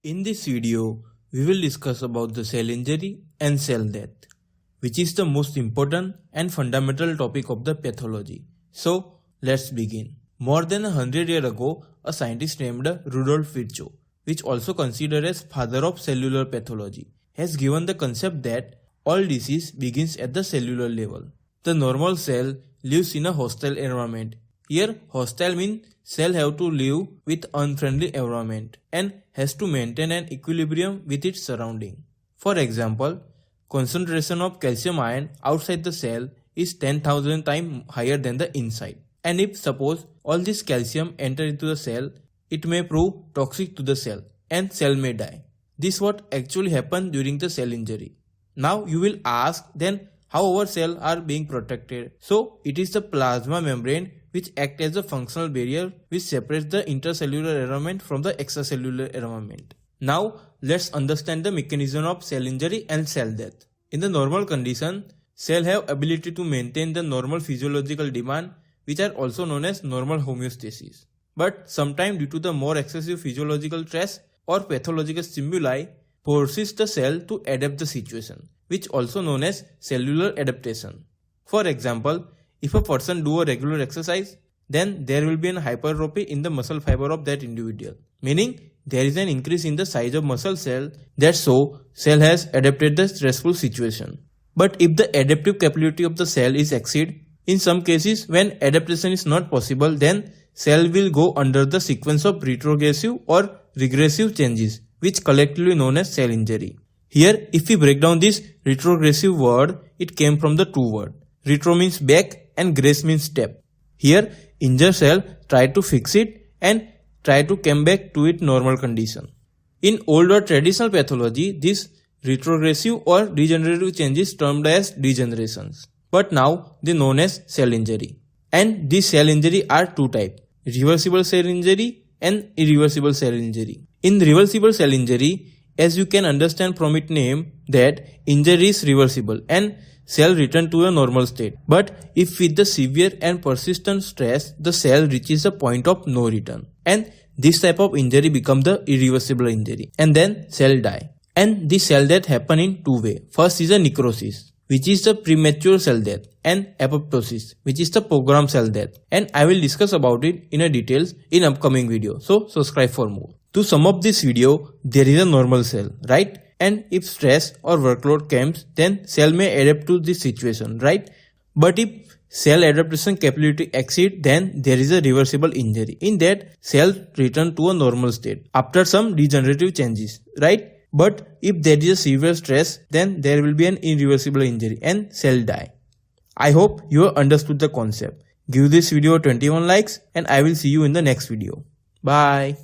In this video, we will discuss about the cell injury and cell death, which is the most important and fundamental topic of the pathology. So, let's begin. More than 100 years ago, a scientist named Rudolf Virchow, which also considered as father of cellular pathology, has given the concept that all disease begins at the cellular level. The normal cell lives in a hostile environment. Here, hostile means cell have to live with unfriendly environment and has to maintain an equilibrium with its surrounding. For example, concentration of calcium ion outside the cell is 10,000 times higher than the inside. And if suppose all this calcium enter into the cell, it may prove toxic to the cell and cell may die. This what actually happens during the cell injury. Now you will ask then how our cells are being protected. So it is the plasma membrane which acts as a functional barrier which separates the intercellular environment from the extracellular environment. Now let's understand the mechanism of cell injury and cell death. In the normal condition, cells have ability to maintain the normal physiological demand, which are also known as normal homeostasis. But sometimes due to the more excessive physiological stress or pathological stimuli, forces the cell to adapt the situation, which also known as cellular adaptation. For example, if a person do a regular exercise, then there will be an hypertrophy in the muscle fiber of that individual, meaning there is an increase in the size of muscle cell. That's so cell has adapted the stressful situation. But if the adaptive capability of the cell is exceed, in some cases when adaptation is not possible, then cell will go under the sequence of retrogressive or regressive changes, which collectively known as cell injury. Here, if we break down this retrogressive word, it came from the two words. Retro means back and gress means step. Here, injured cell try to fix it and try to come back to its normal condition. In old or traditional pathology, this retrogressive or degenerative changes termed as degenerations. But now they known as cell injury. And these cell injury are two types: reversible cell injury and irreversible cell injury. In reversible cell injury, as you can understand from its name, that injury is reversible and cell return to a normal state. But if with the severe and persistent stress, the cell reaches a point of no return, and this type of injury becomes the irreversible injury, and then cell die. And this cell death happen in two ways. First is a necrosis, which is the premature cell death, and apoptosis, which is the programmed cell death. And I will discuss about it in a details in upcoming video. So subscribe for more. To sum up this video, there is a normal cell, right? And if stress or workload comes, then cell may adapt to this situation, right? But if cell adaptation capability exceeds, then there is a reversible injury. In that, cell return to a normal state after some degenerative changes, right? But if there is a severe stress, then there will be an irreversible injury and cell die. I hope you have understood the concept. Give this video 21 likes and I will see you in the next video. Bye.